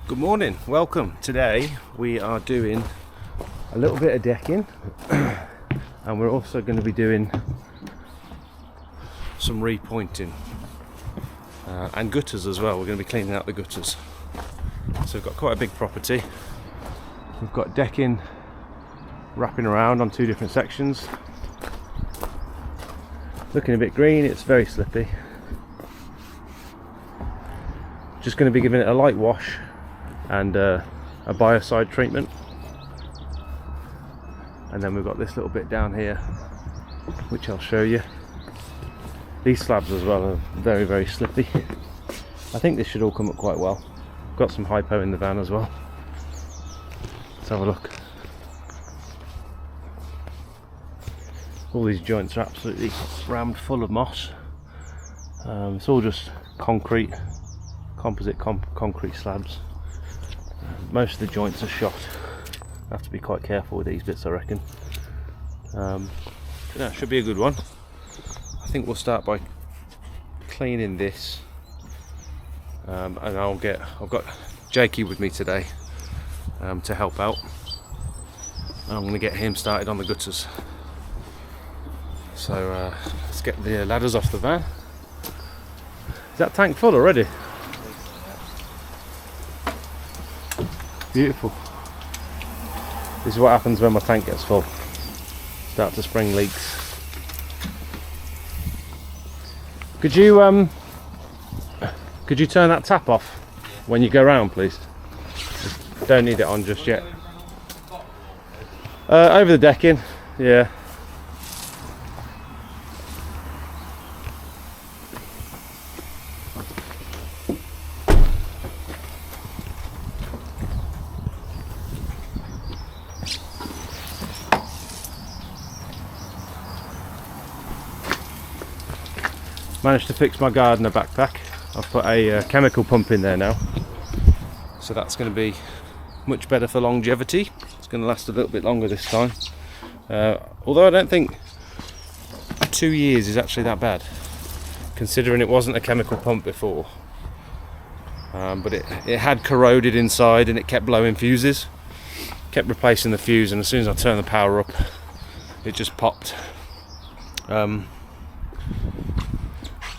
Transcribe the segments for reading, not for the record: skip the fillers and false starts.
Good morning, welcome. Today we are doing a little bit of decking and we're also going to be doing some repointing and gutters as well. We're going to be cleaning out the gutters. So we've got quite a big property. We've got decking wrapping around on two different sections. Looking a bit green, it's very slippy. Just going to be giving it a light wash and a Bioside treatment, and then we've got this little bit down here which I'll show you. These slabs as well are very, very slippy. I think this should all come up quite well. Got some hypo in the van as well. Let's have a look. All these joints are absolutely rammed full of moss. It's all just concrete, composite concrete slabs. Most of the joints are shot. I have to be quite careful with these bits, I reckon. Yeah, it should be a good one. I think we'll start by cleaning this, and I've got Jakey with me today to help out, and I'm going to get him started on the gutters. So let's get the ladders off the van. Is that tank full already? Beautiful. This is what happens when my tank gets full. Start to spring leaks. Could you turn that tap off when you go round, please? Just don't need it on just yet. Over the decking, yeah. Managed to fix my gardener backpack. I've put a chemical pump in there now, so that's going to be much better for longevity. It's going to last a little bit longer this time, although I don't think 2 years is actually that bad, considering it wasn't a chemical pump before. But it had corroded inside and it kept blowing fuses. Kept replacing the fuse, and as soon as I turned the power up it just popped.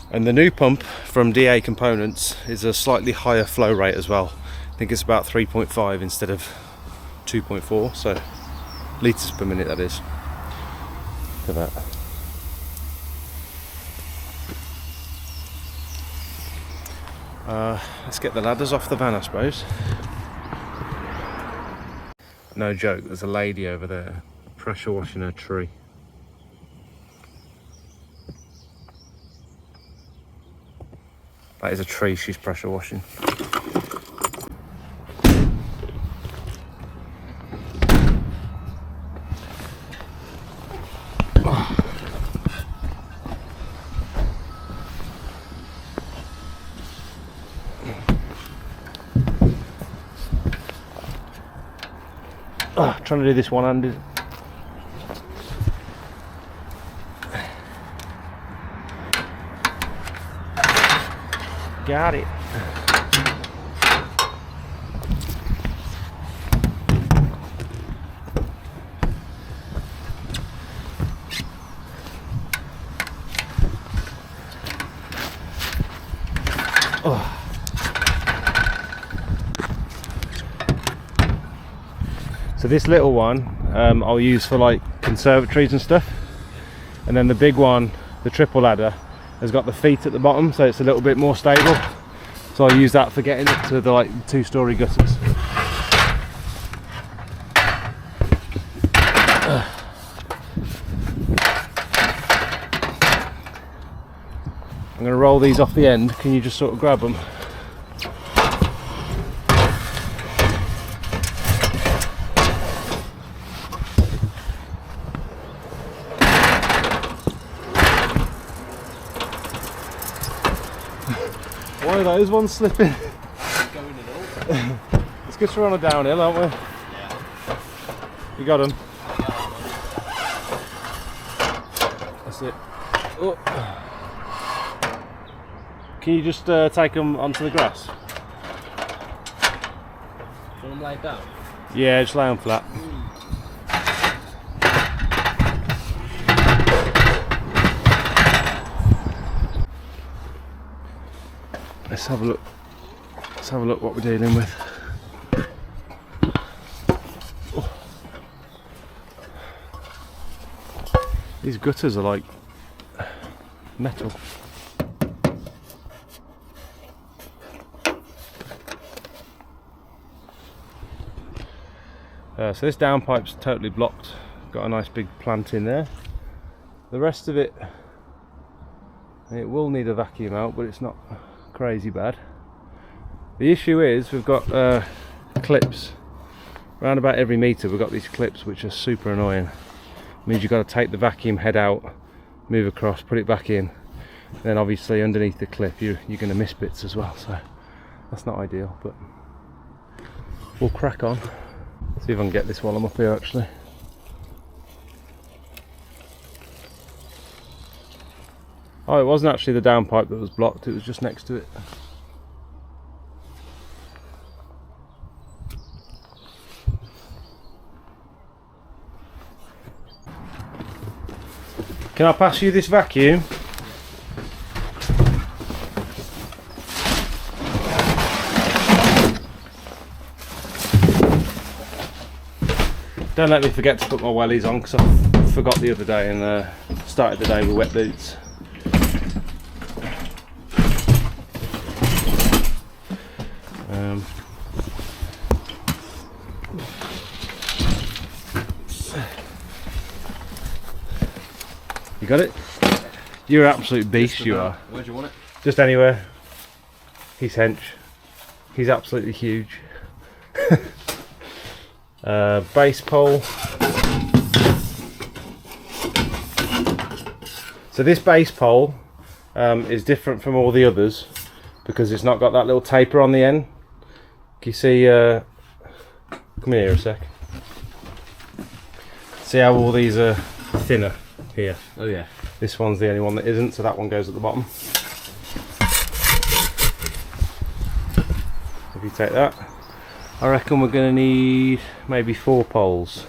And the new pump from DA Components is a slightly higher flow rate as well. I think it's about 3.5 instead of 2.4, so litres per minute, that is. Look at that. Let's get the ladders off the van, I suppose. No joke, there's a lady over there pressure washing her tree. That is a tree she's pressure washing. Trying to do this one-handed. Got it. Oh. So this little one I'll use for like conservatories and stuff, and then the big one, the triple ladder, has got the feet at the bottom, so it's a little bit more stable. So I'll use that for getting it to the like 2-story gutters. I'm going to roll these off the end. Can you just sort of grab them? Why are those ones slipping? Going at all. It's good we're on a downhill, aren't we? Yeah. You got them? That's it. Oh. Can you just take them onto the grass? want them laid down? Yeah, just lay them flat. Let's have a look. Let's have a look what we're dealing with. Oh. These gutters are like metal. So this downpipe's totally blocked. Got a nice big plant in there. The rest of it, it will need a vacuum out, but it's not crazy bad. The issue is we've got clips around about every metre. We've got these clips which are super annoying. It means you've got to take the vacuum head out, move across, put it back in. Then obviously underneath the clip you're going to miss bits as well, so that's not ideal, but we'll crack on. See if I can get this while I'm up here actually. Oh, it wasn't actually the downpipe that was blocked, it was just next to it. Can I pass you this vacuum? Don't let me forget to put my wellies on, because I forgot the other day and started the day with wet boots. You got it? You're an absolute beast, you are. Where do you want it? Just anywhere. He's hench. He's absolutely huge. Base pole. So this base pole is different from all the others because it's not got that little taper on the end. Can you see? Come here a sec. See how all these are thinner here? Oh yeah. This one's the only one that isn't, so that one goes at the bottom. If you take that, I reckon we're going to need maybe 4 poles.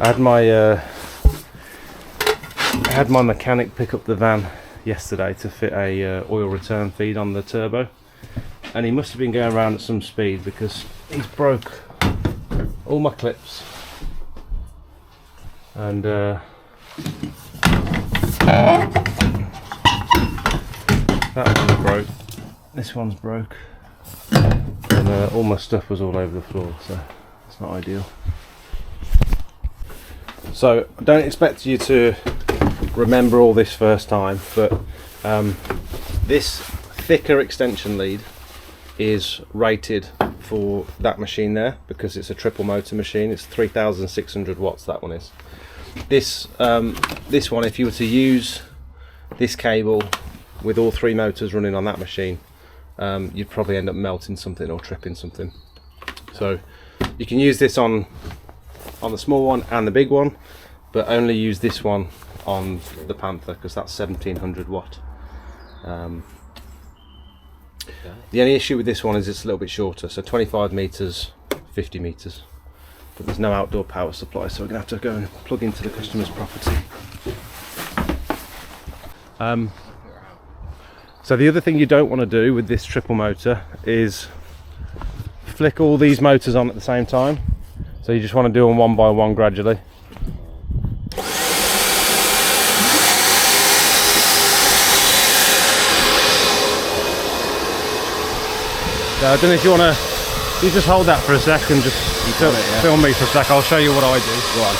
I had my mechanic pick up the van yesterday to fit a oil return feed on the turbo, and he must have been going around at some speed because he's broke all my clips, and that one's broke, this one's broke, and all my stuff was all over the floor, so it's not ideal. So I don't expect you to remember all this first time, but this thicker extension lead is rated for that machine there because it's a triple motor machine. It's 3,600 watts, that one is. This one, if you were to use this cable with all 3 motors running on that machine, you'd probably end up melting something or tripping something. So you can use this on the small one and the big one, but only use this one on the Panther because that's 1700 watt. The only issue with this one is it's a little bit shorter, so 25 meters, 50 meters, but there's no outdoor power supply, so we're gonna have to go and plug into the customer's property. So the other thing you don't want to do with this triple motor is flick all these motors on at the same time. So you just want to do them one by one gradually. So I don't know if you want to, you just hold that for a sec and just film me for a sec. I'll show you what I do. Go on.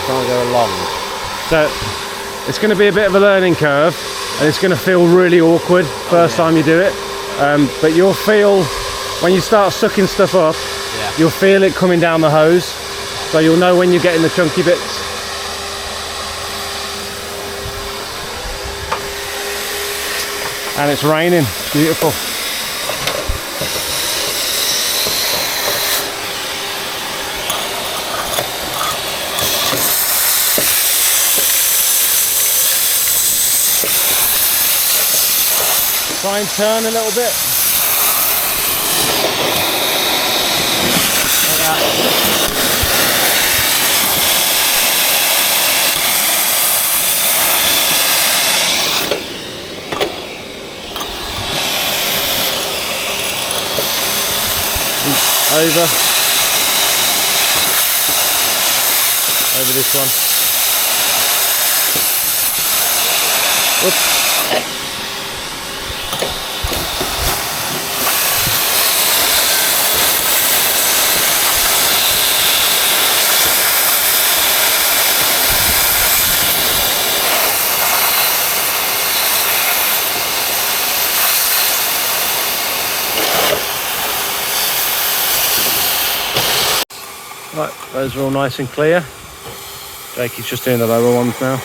Trying to go along. So It's going to be a bit of a learning curve, and it's going to feel really awkward first time you do it. But you'll feel, when you start sucking stuff up, you'll feel it coming down the hose. So you'll know when you're getting the chunky bits. And it's raining, beautiful. Try and turn a little bit. Like that. Over this one. Oops. Right, those are all nice and clear. Jakey's just doing the lower ones now.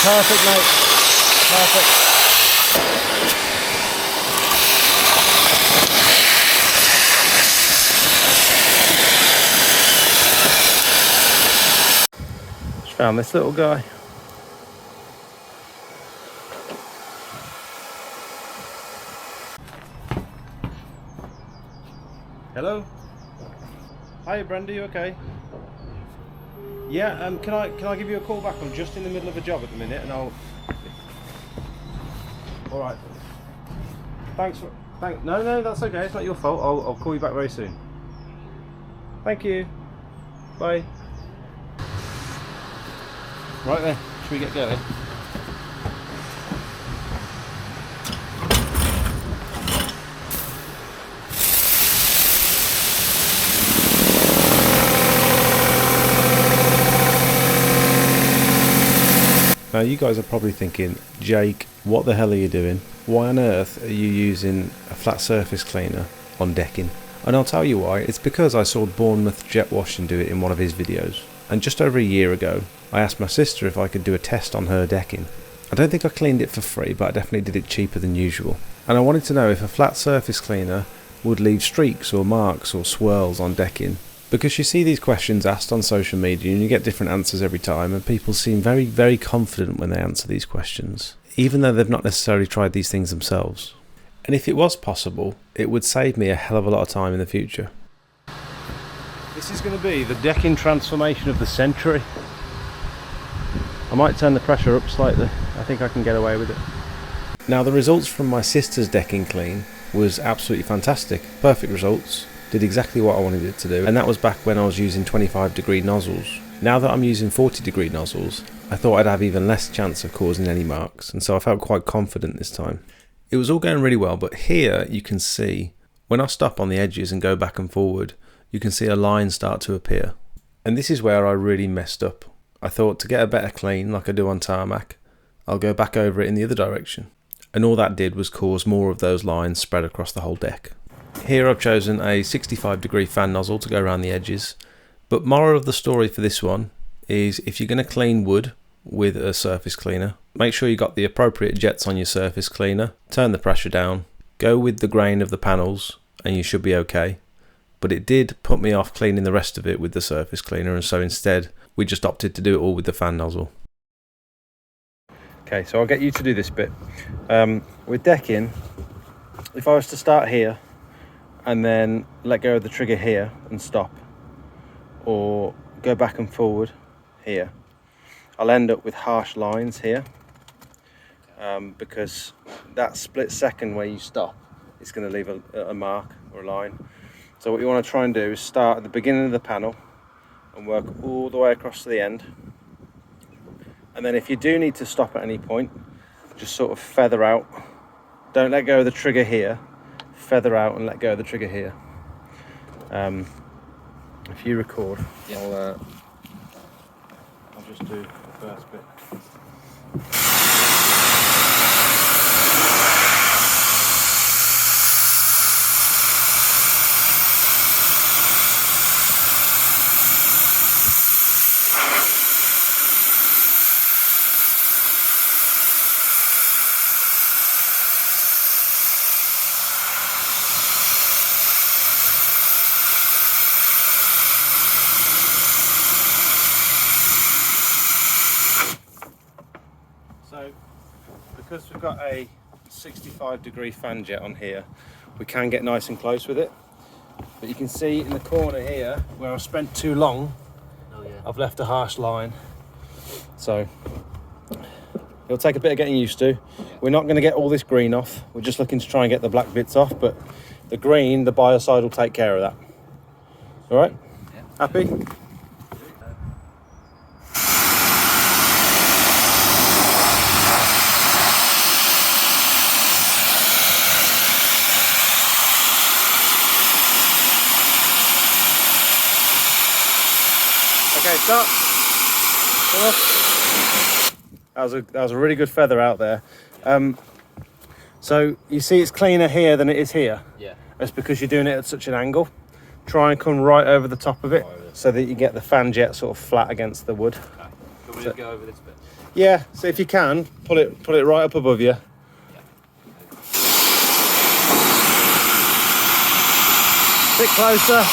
Perfect, mate. Perfect. Just found this little guy. Hello. Hiya, Brenda. You okay? Yeah, can I give you a call back? I'm just in the middle of a job at the minute, and I'll. All right. No, that's okay. It's not your fault. I'll call you back very soon. Thank you. Bye. Right then, should we get going? Now you guys are probably thinking, Jake, what the hell are you doing? Why on earth are you using a flat surface cleaner on decking? And I'll tell you why. It's because I saw Bournemouth Jet Washing do it in one of his videos. And just over a year ago, I asked my sister if I could do a test on her decking. I don't think I cleaned it for free, but I definitely did it cheaper than usual. And I wanted to know if a flat surface cleaner would leave streaks or marks or swirls on decking. Because you see these questions asked on social media and you get different answers every time, and people seem very, very confident when they answer these questions, even though they've not necessarily tried these things themselves. And if it was possible, it would save me a hell of a lot of time in the future. This is going to be the decking transformation of the century. I might turn the pressure up slightly. I think I can get away with it. Now the results from my sister's decking clean was absolutely fantastic. Perfect results. Did exactly what I wanted it to do, and that was back when I was using 25-degree nozzles. Now that I'm using 40-degree nozzles, I thought I'd have even less chance of causing any marks, and so I felt quite confident this time. It was all going really well, but here you can see, when I stop on the edges and go back and forward, you can see a line start to appear. And this is where I really messed up. I thought to get a better clean, like I do on tarmac, I'll go back over it in the other direction. And all that did was cause more of those lines spread across the whole deck. Here I've chosen a 65-degree fan nozzle to go around the edges, but moral of the story for this one is if you're going to clean wood, with a surface cleaner. Make sure you got the appropriate jets on your surface cleaner, turn the pressure down, go with the grain of the panels and you should be okay. But it did put me off cleaning the rest of it with the surface cleaner, and so instead we just opted to do it all with the fan nozzle. Okay, so I'll get you to do this bit. With decking, if I was to start here and then let go of the trigger here and stop, or go back and forward here, I'll end up with harsh lines here, because that split second where you stop is going to leave a mark or a line. So what you want to try and do is start at the beginning of the panel and work all the way across to the end. And then if you do need to stop at any point, just sort of feather out. Don't let go of the trigger here. Feather out and let go of the trigger here. If you record, yeah. I'll just do the first bit. So, because we've got a 65-degree fan jet on here, we can get nice and close with it. But you can see in the corner here, where I've spent too long, I've left a harsh line. So, it'll take a bit of getting used to. We're not going to get all this green off. We're just looking to try and get the black bits off, but the green, the Bioside will take care of that. All right? Yeah. Happy? Okay, stop. Come off. That was a really good feather out there. So you see it's cleaner here than it is here. Yeah. That's because you're doing it at such an angle. Try and come right over the top of it so that you get the fan jet sort of flat against the wood. Okay. Can we just go over this bit? Yeah. So if you can, pull it right up above you. Yeah. Bit closer.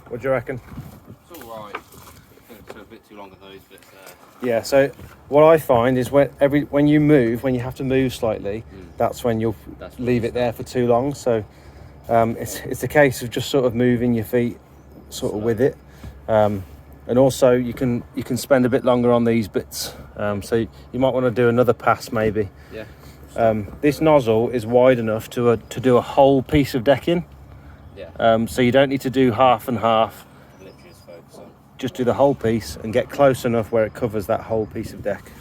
What do you reckon? It's alright. I think it's a bit too long of those bits there. Yeah, so what I find is when you move, when you have to move slightly, that's when you'll leave it there for too long. So it's a case of just sort of moving your feet sort of with it. And also you can spend a bit longer on these bits. So you might want to do another pass maybe. Yeah. This nozzle is wide enough to do a whole piece of decking. Yeah. So you don't need to do half and half. Literally just focus on. Just do the whole piece and get close enough where it covers that whole piece of deck.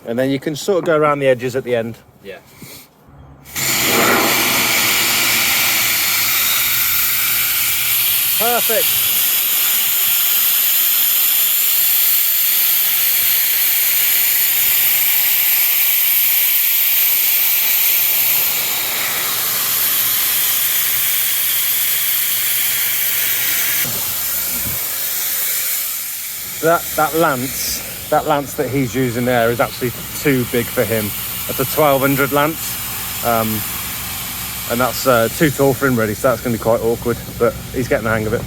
And then you can sort of go around the edges at the end. Yeah. Perfect. That lance that he's using there is actually too big for him. That's a 1200 lance, and that's too tall for him really, so that's going to be quite awkward, but he's getting the hang of it.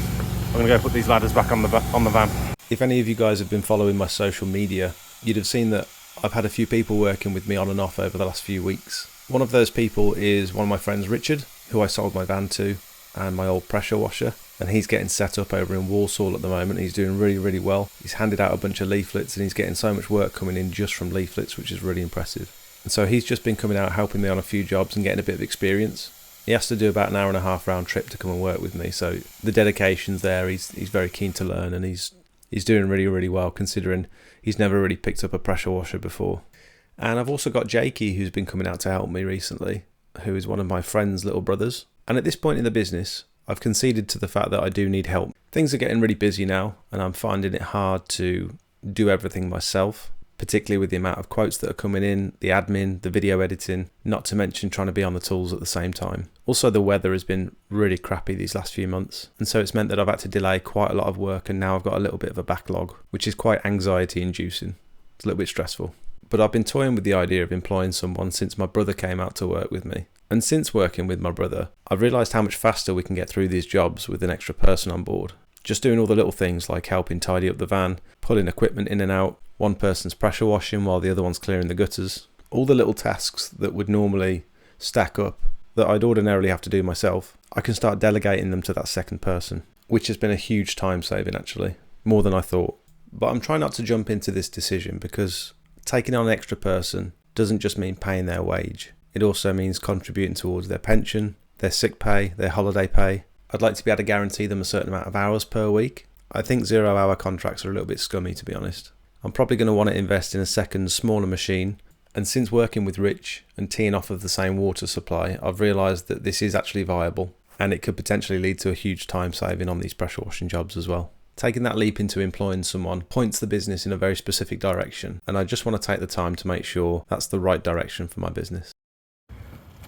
I'm going to go put these ladders back on the van. If any of you guys have been following my social media, you'd have seen that I've had a few people working with me on and off over the last few weeks. One of those people is one of my friends, Richard, who I sold my van to, and my old pressure washer. And he's getting set up over in Walsall at the moment. He's doing really, really well. He's handed out a bunch of leaflets and he's getting so much work coming in just from leaflets, which is really impressive. And so he's just been coming out helping me on a few jobs and getting a bit of experience. He has to do about an hour and a half round trip to come and work with me. So the dedication's there. He's very keen to learn, and he's doing really, really well considering he's never really picked up a pressure washer before. And I've also got Jakey, who's been coming out to help me recently, who is one of my friend's little brothers. And at this point in the business, I've conceded to the fact that I do need help. Things are getting really busy now, and I'm finding it hard to do everything myself, particularly with the amount of quotes that are coming in, the admin, the video editing, not to mention trying to be on the tools at the same time. Also, the weather has been really crappy these last few months, and so it's meant that I've had to delay quite a lot of work, and now I've got a little bit of a backlog, which is quite anxiety inducing. It's a little bit stressful. But I've been toying with the idea of employing someone since my brother came out to work with me. And since working with my brother, I've realised how much faster we can get through these jobs with an extra person on board. Just doing all the little things like helping tidy up the van, pulling equipment in and out, one person's pressure washing while the other one's clearing the gutters. All the little tasks that would normally stack up, that I'd ordinarily have to do myself, I can start delegating them to that second person, which has been a huge time saving actually, more than I thought. But I'm trying not to jump into this decision because taking on an extra person doesn't just mean paying their wage. It also means contributing towards their pension, their sick pay, their holiday pay. I'd like to be able to guarantee them a certain amount of hours per week. I think 0-hour contracts are a little bit scummy, to be honest. I'm probably going to want to invest in a second, smaller machine. And since working with Rich and teeing off of the same water supply, I've realised that this is actually viable, and it could potentially lead to a huge time saving on these pressure washing jobs as well. Taking that leap into employing someone points the business in a very specific direction, and I just want to take the time to make sure that's the right direction for my business.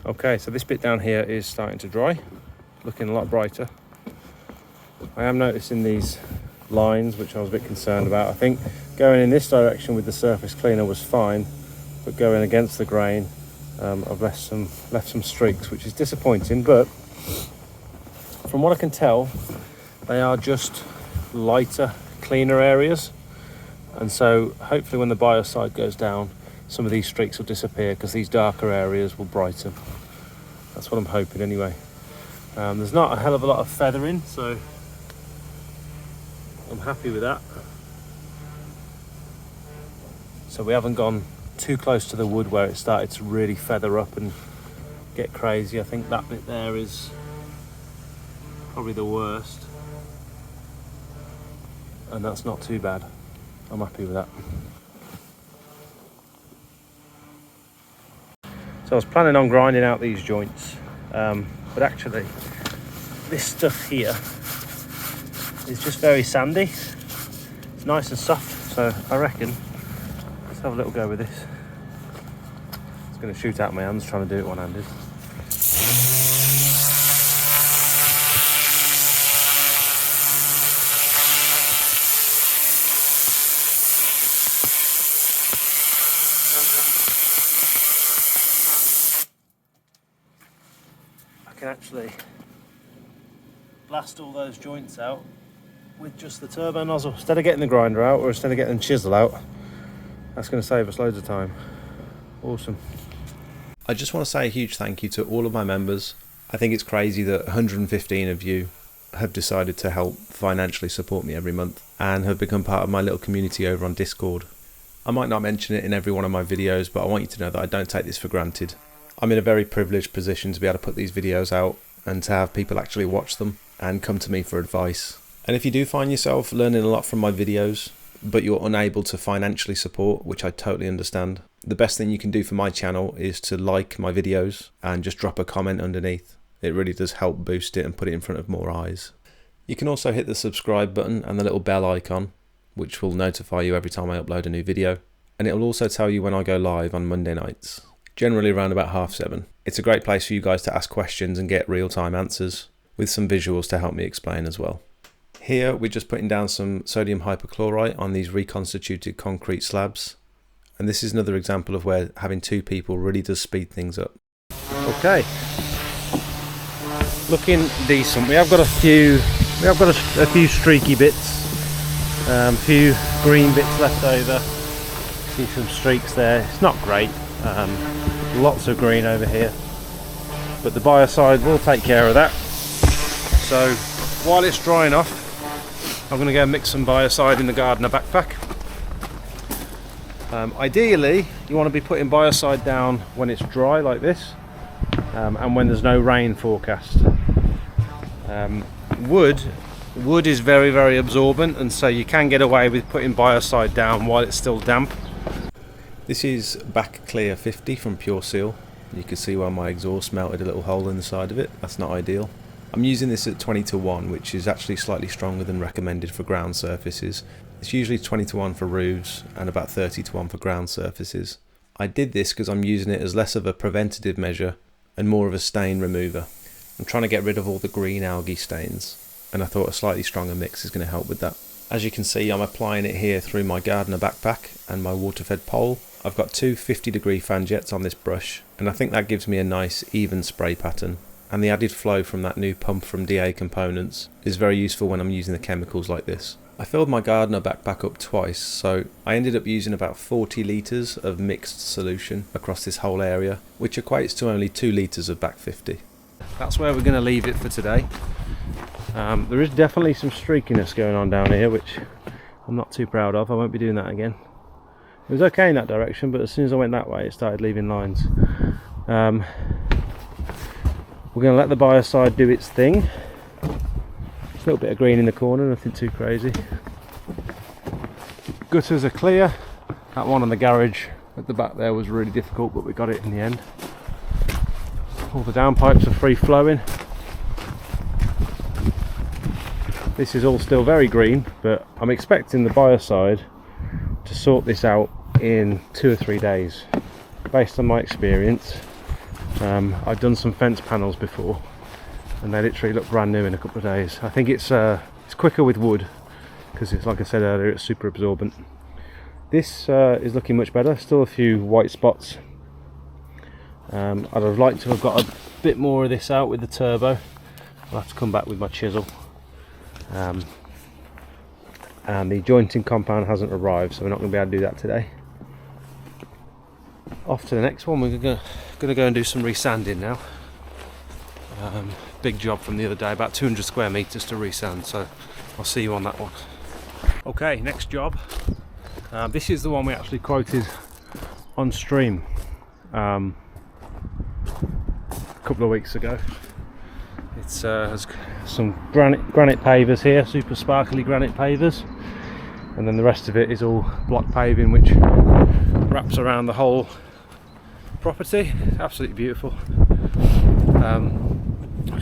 Okay, so this bit down here is starting to dry, looking a lot brighter. I am noticing these lines, which I was a bit concerned about. I think going in this direction with the surface cleaner was fine, but going against the grain, I've left some streaks, which is disappointing, but from what I can tell, they are just lighter, cleaner areas, and so hopefully when the Bioside goes down, some of these streaks will disappear because these darker areas will brighten. That's what I'm hoping anyway. There's not a hell of a lot of feathering, so I'm happy with that. So we haven't gone too close to the wood where it started to really feather up and get crazy. I think that bit there is probably the worst, and that's not too bad. I'm happy with that. So I was planning on grinding out these joints, but actually this stuff here is just very sandy. It's nice and soft, so I reckon let's have a little go with this. It's going to shoot out my hands trying to do it one-handed. I can actually blast all those joints out with just the turbo nozzle instead of getting the grinder out, or instead of getting the chisel out. That's going to save us loads of time. Awesome. I just want to say a huge thank you to all of my members. I think it's crazy that 115 of you have decided to help financially support me every month and have become part of my little community over on Discord. I might not mention it in every one of my videos, but I want you to know that I don't take this for granted. I'm in a very privileged position to be able to put these videos out and to have people actually watch them and come to me for advice. And if you do find yourself learning a lot from my videos, but you're unable to financially support, which I totally understand, the best thing you can do for my channel is to like my videos and just drop a comment underneath. It really does help boost it and put it in front of more eyes. You can also hit the subscribe button and the little bell icon, which will notify you every time I upload a new video. And it will also tell you when I go live on Monday nights, generally around about 7:30. It's a great place for you guys to ask questions and get real-time answers, with some visuals to help me explain as well. Here we're just putting down some sodium hypochlorite on these reconstituted concrete slabs, and this is another example of where having two people really does speed things up. Okay, looking decent. We have got a few streaky bits, a few green bits left over. See some streaks there. It's not great. Lots of green over here, but the Bioside will take care of that. So while it's drying off, I'm going to go mix some Bioside in the gardener backpack. Ideally, you want to be putting Bioside down when it's dry like this, and when there's no rain forecast. Wood is very, very absorbent, and so you can get away with putting Bioside down while it's still damp. This is back clear 50 from Pure Seal. You can see where my exhaust melted a little hole in the side of it. That's not ideal. I'm using this at 20:1, which is actually slightly stronger than recommended for ground surfaces. It's usually 20:1 for roofs and about 30:1 for ground surfaces. I did this because I'm using it as less of a preventative measure and more of a stain remover. I'm trying to get rid of all the green algae stains, and I thought a slightly stronger mix is going to help with that. As you can see, I'm applying it here through my gardener backpack and my water-fed pole. I've got two 50-degree fan jets on this brush, and I think that gives me a nice even spray pattern. And the added flow from that new pump from DA Components is very useful when I'm using the chemicals like this. I filled my gardener backpack up twice, so I ended up using about 40 litres of mixed solution across this whole area, which equates to only 2 litres of back 50. That's where we're going to leave it for today. There is definitely some streakiness going on down here, which I'm not too proud of. I won't be doing that again. It was okay in that direction, but as soon as I went that way it started leaving lines. We're going to let the Bioside do its thing. A little bit of green in the corner, nothing too crazy. Gutters are clear. That one on the garage at the back there was really difficult, but we got it in the end. All the downpipes are free flowing. This is all still very green, but I'm expecting the Bioside to sort this out in 2 or 3 days. Based on my experience, I've done some fence panels before and they literally look brand new in a couple of days. I think it's quicker with wood because it's, like I said earlier, it's super absorbent. This is looking much better. Still a few white spots. I'd have liked to have got a bit more of this out with the turbo. I'll have to come back with my chisel. And the jointing compound hasn't arrived, so we're not going to be able to do that today. Off to the next one. We're going to go and do some resanding now. Big job from the other day, about 200 square meters to resand, so I'll see you on that one. Okay, next job. This is the one we actually quoted on stream a couple of weeks ago. It's has some granite pavers here, super sparkly granite pavers, and then the rest of it is all block paving which wraps around the whole property. Absolutely beautiful.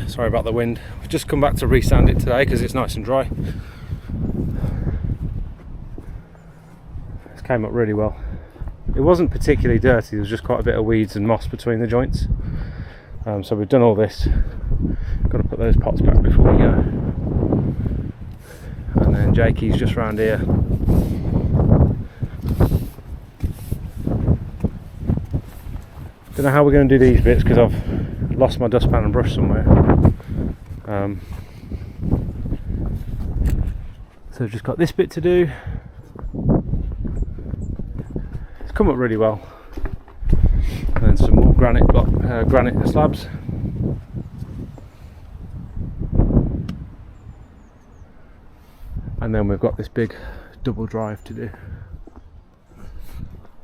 Sorry about the wind. We've just come back to resand it today because it's nice and dry. This came up really well. It wasn't particularly dirty, there was just quite a bit of weeds and moss between the joints. So we've done all this. Got to put those pots back before we go. And then Jakey's just round here. Don't know how we're going to do these bits because I've lost my dustpan and brush somewhere. So I've just got this bit to do. It's come up really well. And then some more granite slabs. And then we've got this big double drive to do.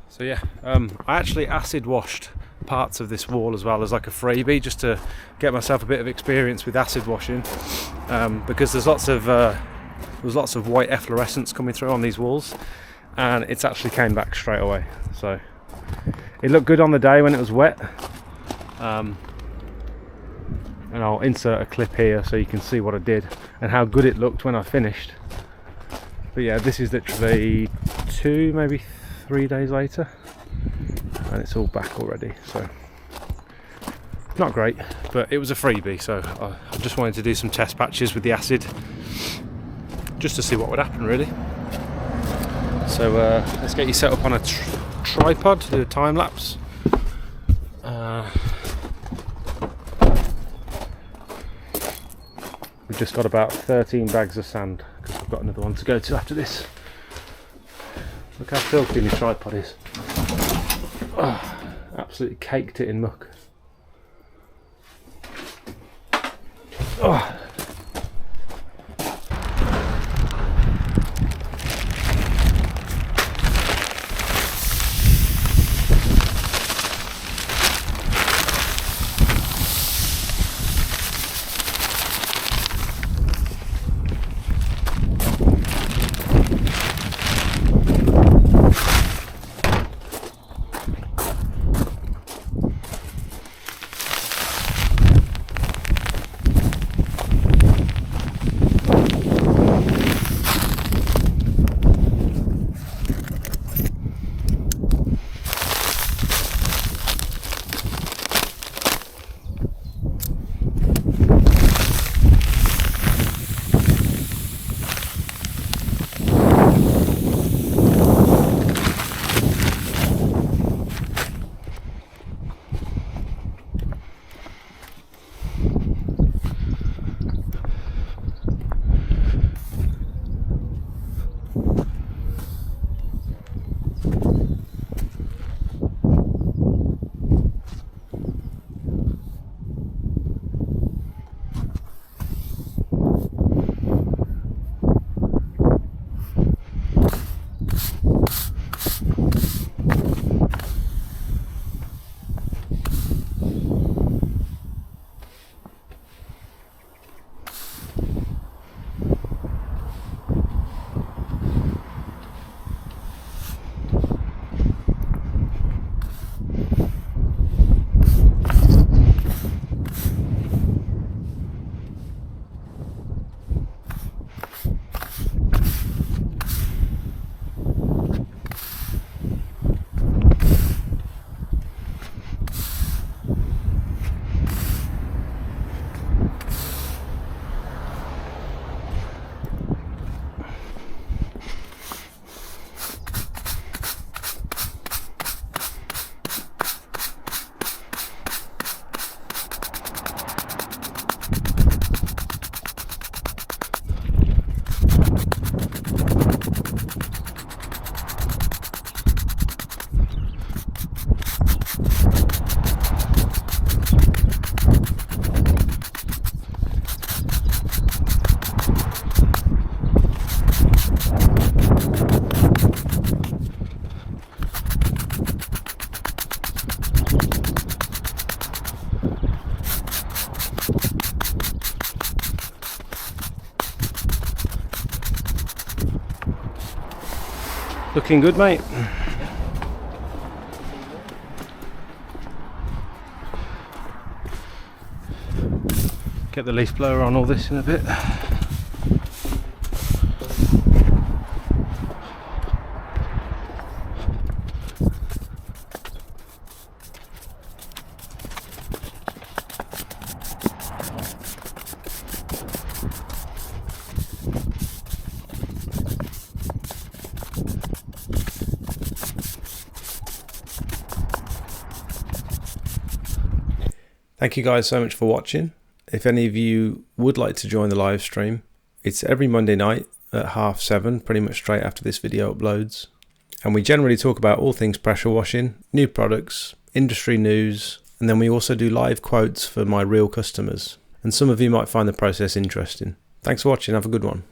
So yeah, I actually acid washed parts of this wall as well as like a freebie, just to get myself a bit of experience with acid washing, because there's lots of white efflorescence coming through on these walls, and it's actually came back straight away. So it looked good on the day when it was wet, and I'll insert a clip here so you can see what I did and how good it looked when I finished. But yeah, this is literally 2, maybe 3 days later, and it's all back already. So not great, but it was a freebie, so I just wanted to do some test patches with the acid just to see what would happen, really. So let's get you set up on a tripod to do a time lapse. We've just got about 13 bags of sand because I've got another one to go to after this. Look how filthy my tripod is. Oh, absolutely caked it in muck. Oh. Looking good, mate. Get the leaf blower on all this in a bit. Thank you guys so much for watching. If any of you would like to join the live stream, it's every Monday night at 7:30, pretty much straight after this video uploads. And we generally talk about all things pressure washing, new products, industry news, and then we also do live quotes for my real customers. And some of you might find the process interesting. Thanks for watching, have a good one.